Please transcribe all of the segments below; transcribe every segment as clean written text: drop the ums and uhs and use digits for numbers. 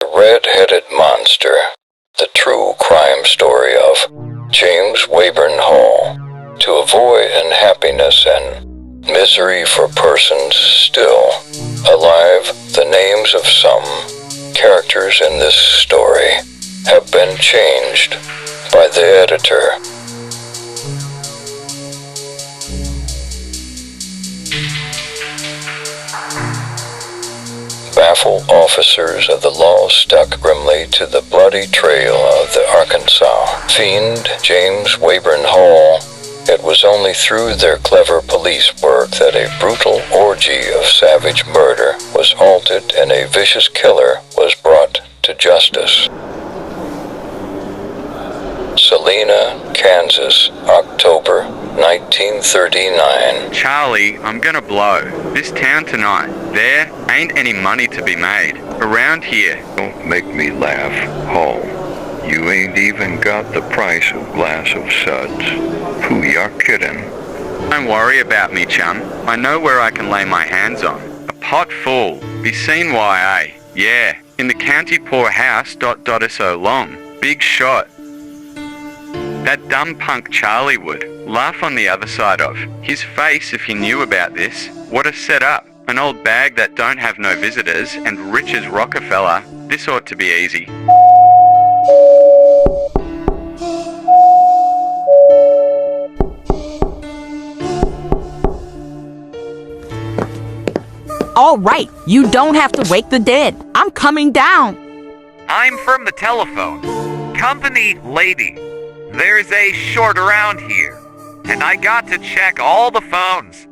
The Red-Headed Monster, the true crime story of James Wayburn Hall. To avoid unhappiness and misery for persons still alive, the names of some characters in this story have been changed by the editor. Baffled officers of the law stuck grimly to the bloody trail of the Arkansas fiend James Wayburn Hall. It was only through their clever police work that a brutal orgy of savage murder was halted and a vicious killer was brought to justice. Salina, Kansas, October 1939. Charlie, I'm gonna blow. This town tonight, there ain't any money to be made. Around here. Don't make me laugh, Hall. You ain't even got the price of glass of suds. Who you're kidding? Don't worry about me, chum. I know where I can lay my hands on. A pot full. Be seen why, eh? Yeah. In the county poorhouse, ... so long. Big shot. That dumb punk Charlie would laugh on the other side of. His face if he knew about this. What a setup. An old bag that don't have no visitors and rich as Rockefeller. This ought to be easy. All right, you don't have to wake the dead. I'm coming down. I'm from the telephone. Company lady. There's a short around here, and I got to check all the phones.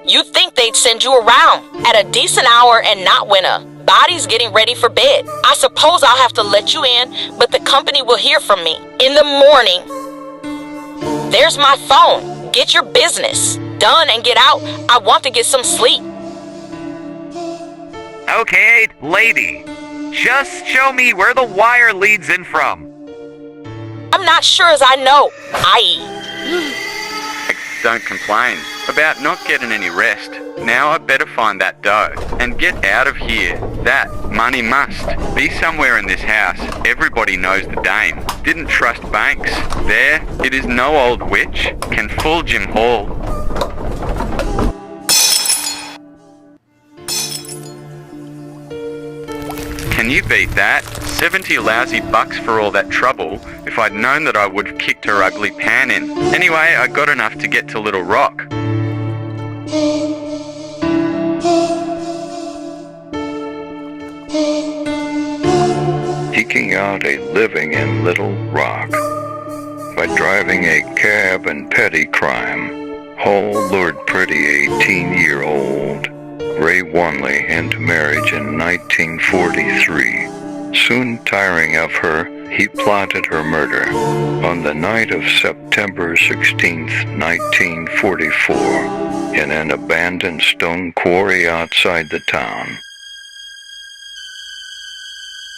You'd think they'd send you around at a decent hour and not when a body's getting ready for bed. I suppose I'll have to let you in, but the company will hear from me in the morning. There's my phone. Get your business done and get out. I want to get some sleep. Okay, lady. Just show me where the wire leads in from. I'm not sure as I know. Don't complain about not getting any rest. Now I better find that dough and get out of here. That money must be somewhere in this house. Everybody knows the dame. Didn't trust banks. There, it is no old witch can fool Jim Hall. Can you beat that? 70 lousy bucks for all that trouble. If I'd known that I would have kicked her ugly pan in. Anyway, I got enough to get to Little Rock. Eking out a living in Little Rock. By driving a cab and petty crime, Hall lured pretty 18-year-old Ray Wanley into marriage in 1943. Soon tiring of her, he plotted her murder on the night of September 16th, 1944, in an abandoned stone quarry outside the town.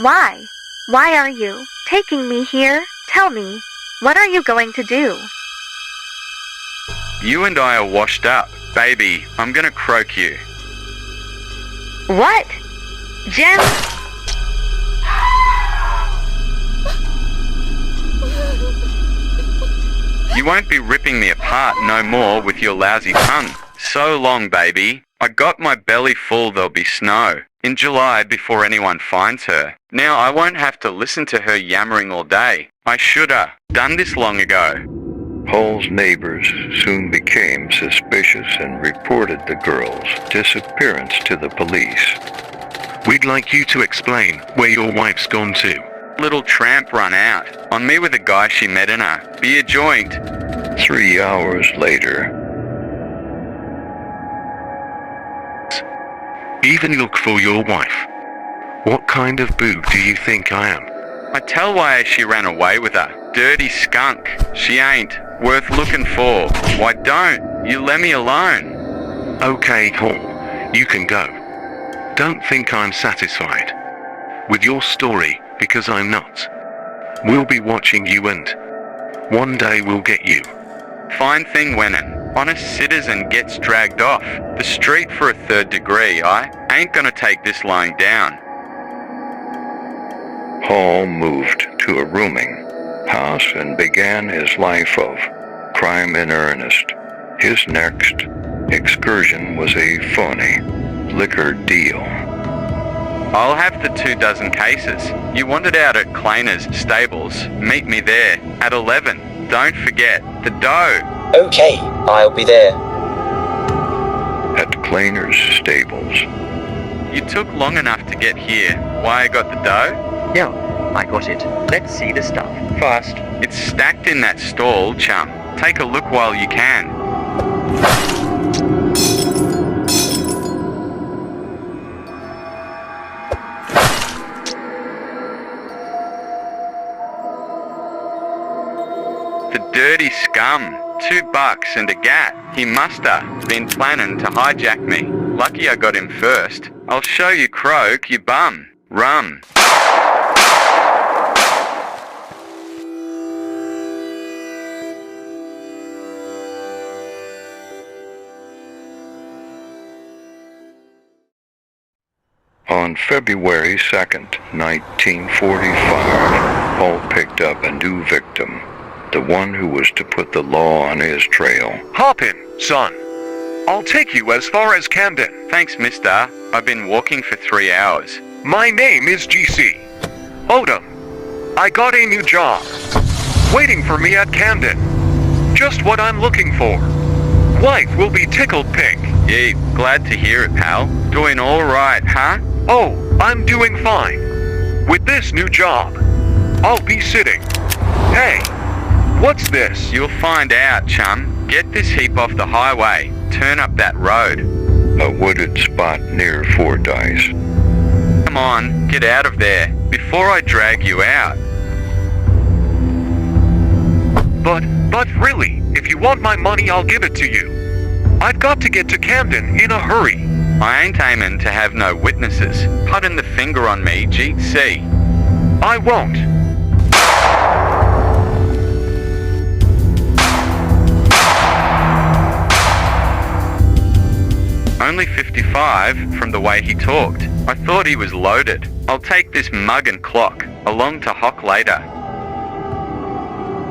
Why? Why are you taking me here? Tell me, what are you going to do? You and I are washed up. Baby, I'm gonna croak you. What? Jim? You won't be ripping me apart no more with your lousy tongue. So long, baby. I got my belly full there'll be snow in July before anyone finds her. Now I won't have to listen to her yammering all day. I shoulda done this long ago. Hall's neighbors soon became suspicious and reported the girl's disappearance to the police. We'd like you to explain where your wife's gone to. Little tramp run out on me with a guy she met in a beer joint. 3 hours later, even look for your wife. What kind of boob do you think I am? I tell why she ran away with her. Dirty skunk. She ain't worth looking for. Why don't you let me alone? Okay, Hall, you can go. Don't think I'm satisfied with your story because I'm not. We'll be watching you and one day we'll get you. Fine thing when an honest citizen gets dragged off the street for a third degree. I ain't gonna take this lying down. Hall moved to a rooming house and began his life of crime in earnest. His next excursion was a phony liquor deal. I'll have the 24 cases. You want it out at Cleaner's stables. Meet me there at 11. Don't forget the dough. Okay, I'll be there. At Cleaner's stables. You took long enough to get here. Why I got the dough? Yeah, I got it. Let's see the stuff first. It's stacked in that stall, chum. Take a look while you can. The dirty scum. $2 and a gat. He musta been planning to hijack me. Lucky I got him first. I'll show you croak, you bum. Rum. On February 2nd, 1945, Hall picked up a new victim, the one who was to put the law on his trail. Hop in, son. I'll take you as far as Camden. Thanks, mister. I've been walking for 3 hours. My name is GC. Odom. I got a new job. Waiting for me at Camden. Just what I'm looking for. Wife will be tickled pink. Yeah, glad to hear it, pal. Doing all right, huh? Oh, I'm doing fine. With this new job, I'll be sitting. Hey, what's this? You'll find out, chum. Get this heap off the highway. Turn up that road. A wooded spot near Fordyce. Come on, get out of there, before I drag you out. But really, if you want my money, I'll give it to you. I've got to get to Camden in a hurry. I ain't aiming to have no witnesses. Putting the finger on me, GC. I won't. Only 55 from the way he talked. I thought he was loaded. I'll take this mug and clock along to Hock later.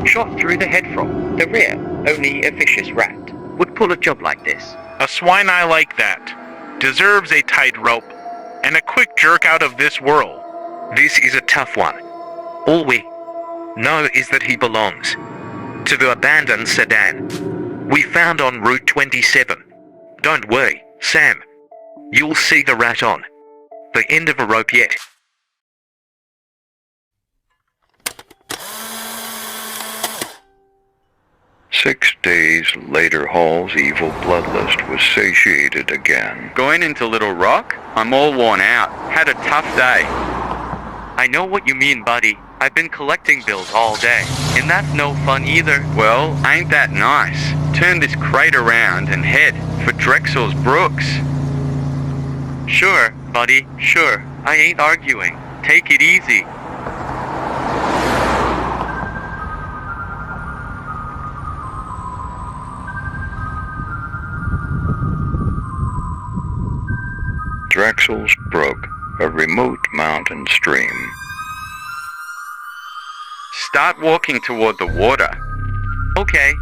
Shot through the head from the rear. Only a vicious rat would pull a job like this. A swine eye like that deserves a tightrope and a quick jerk out of this world. This is a tough one. All we know is that he belongs to the abandoned sedan we found on Route 27. Don't worry, Sam. You'll see the rat on the end of a rope yet. Six days later, Hall's evil bloodlust was satiated again. Going into Little Rock? I'm all worn out. Had a tough day. I know what you mean, buddy. I've been collecting bills all day, and that's no fun either. Well, ain't that nice? Turn this crate around and head for Drexel's Brooks. Sure, buddy, sure. I ain't arguing. Take it easy. Drexel's Brook, a remote mountain stream. Start walking toward the water. Okay.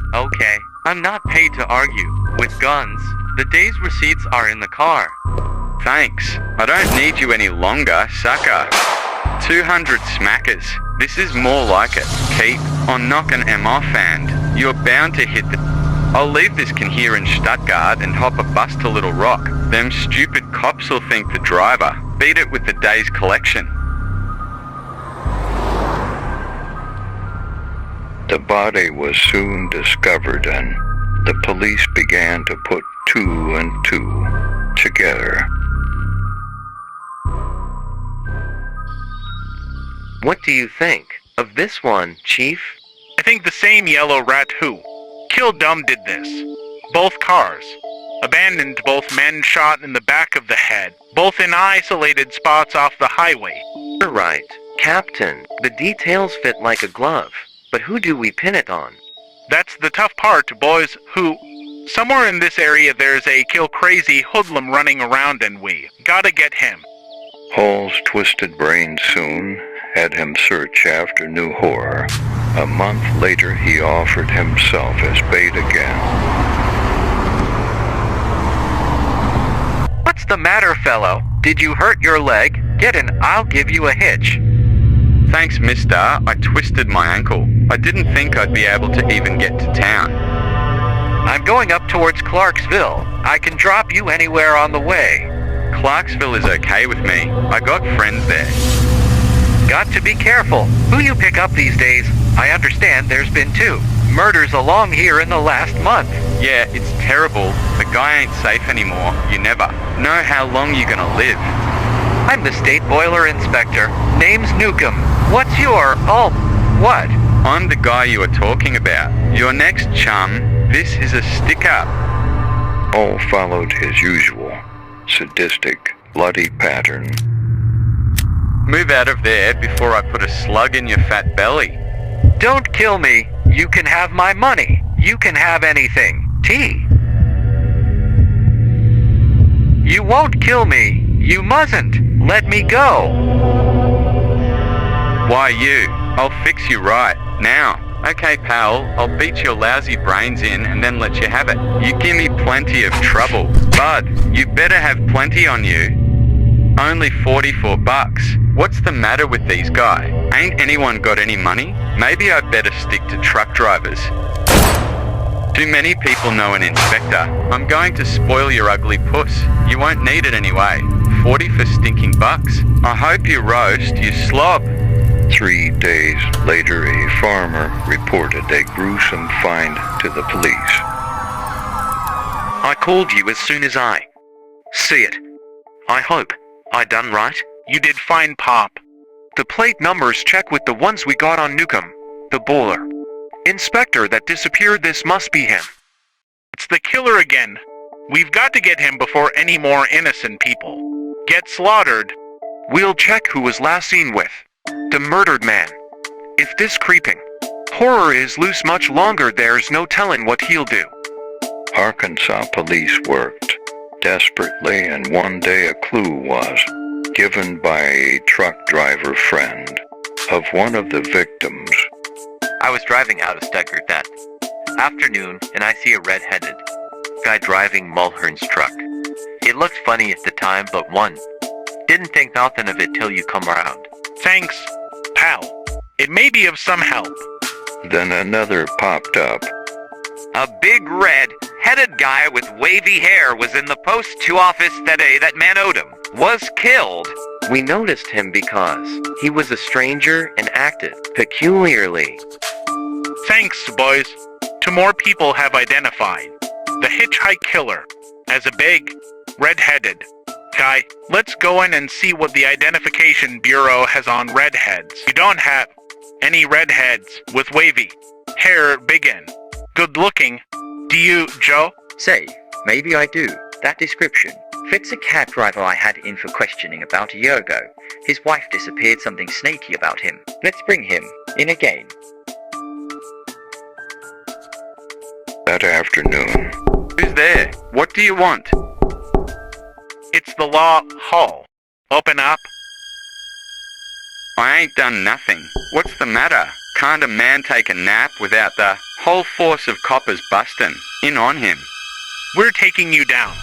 I'm not paid to argue with guns. The day's receipts are in the car. Thanks. I don't need you any longer, sucker. 200 smackers. This is more like it. Keep on knocking 'em off and you're bound to hit the... I'll leave this can here in Stuttgart and hop a bus to Little Rock. Them stupid cops will think the driver. Beat it with the day's collection. The body was soon discovered and the police began to put two and two together. What do you think of this one, Chief? I think the same yellow rat who killed Dumb did this. Both cars. Abandoned, both men shot in the back of the head. Both in isolated spots off the highway. You're right. Captain, the details fit like a glove. But who do we pin it on? That's the tough part, boys, who... Somewhere in this area there's a kill-crazy hoodlum running around and we gotta get him. Hall's twisted brain soon had him search after new horror. A month later, he offered himself as bait again. What's the matter, fellow? Did you hurt your leg? Get in, I'll give you a hitch. Thanks, mister. I twisted my ankle. I didn't think I'd be able to even get to town. I'm going up towards Clarksville. I can drop you anywhere on the way. Clarksville is okay with me. I got friends there. Got to be careful who you pick up these days. I understand there's been 2 murders along here in the last month. Yeah, it's terrible. The guy ain't safe anymore. You never know how long you're gonna live. I'm the state boiler inspector. Name's Newcomb. What's your... what? I'm the guy you were talking about. Your next chum. This is a stick-up. All followed his usual sadistic, bloody pattern. Move out of there before I put a slug in your fat belly. Don't kill me. You can have my money. You can have anything. Tea. You won't kill me. You mustn't. Let me go. Why you? I'll fix you right now. Okay, pal, I'll beat your lousy brains in and then let you have it. You give me plenty of trouble. Bud, you better have plenty on you. Only $44. What's the matter with these guys? Ain't anyone got any money? Maybe I'd better stick to truck drivers. Do many people know an inspector? I'm going to spoil your ugly puss. You won't need it anyway. 40 for stinking bucks. I hope you roast, you slob. 3 days later, a farmer reported a gruesome find to the police. I called you as soon as I see it. I hope I done right. You did fine, Pop. The plate numbers check with the ones we got on Newcomb, the bowler. Inspector that disappeared, this must be him. It's the killer again. We've got to get him before any more innocent people get slaughtered. We'll check who was last seen with the murdered man. If this creeping horror is loose much longer, there's no telling what he'll do. Arkansas police worked desperately, and one day a clue was given by a truck driver friend of one of the victims. I was driving out of Stuttgart that afternoon, and I see a red-headed guy driving Mulhern's truck. It looked funny at the time, but one didn't think nothing of it till you come around. Thanks, pal. It may be of some help. Then another popped up. A big red-headed guy with wavy hair was in the Post 2 office that day that man Odom was killed. We noticed him because he was a stranger and acted peculiarly. Thanks, boys. 2 more people have identified the hitchhike killer as a big, red-headed guy. Let's go in and see what the Identification Bureau has on redheads. You don't have any redheads with wavy hair, big and good-looking, do you, Joe? Say, maybe I do. That description fits a cab driver I had in for questioning about a year ago. His wife disappeared something snaky about him. Let's bring him in again. That afternoon. Who's there? What do you want? It's the Law Hall. Open up. I ain't done nothing. What's the matter? Can't a man take a nap without the whole force of coppers bustin' in on him? We're taking you down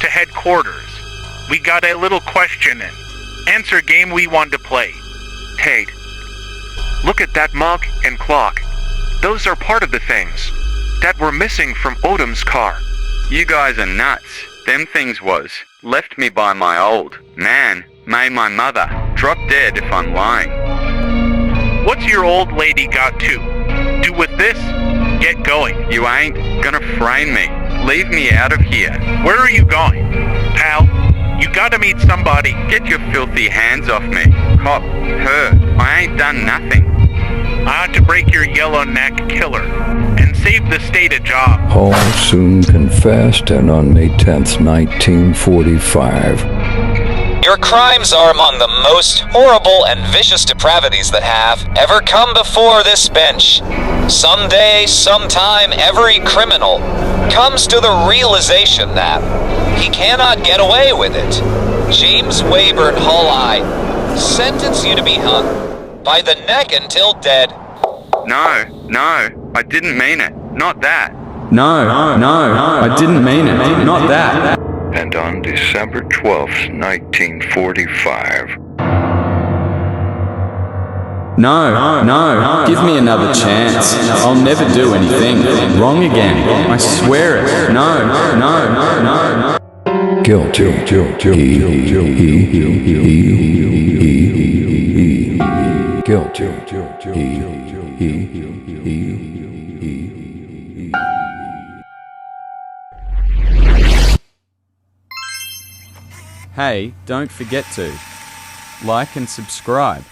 to headquarters. We got a little question and answer game we want to play. Tate, look at that mug and clock. Those are part of the things that were missing from Odom's car. You guys are nuts. Them things was left me by my old man, made my mother drop dead if I'm lying. What's your old lady got to do with this? Get going. You ain't gonna frame me. Leave me out of here. Where are you going? Pal, you gotta meet somebody. Get your filthy hands off me. Cop, her, I ain't done nothing. I ought to break your yellow neck killer and save the state a job. Hall soon confessed, and on May 10th, 1945, your crimes are among the most horrible and vicious depravities that have ever come before this bench. Someday, sometime, every criminal comes to the realization that he cannot get away with it. James Wayburn Hall, I sentence you to be hung by the neck until dead. No, I didn't mean it. Not that. No, I didn't mean it. Not that. And on December 12th, 1945, No, give me another chance. I'll never do anything wrong again. I swear it. No. Guilty. Hey, don't forget to like and subscribe.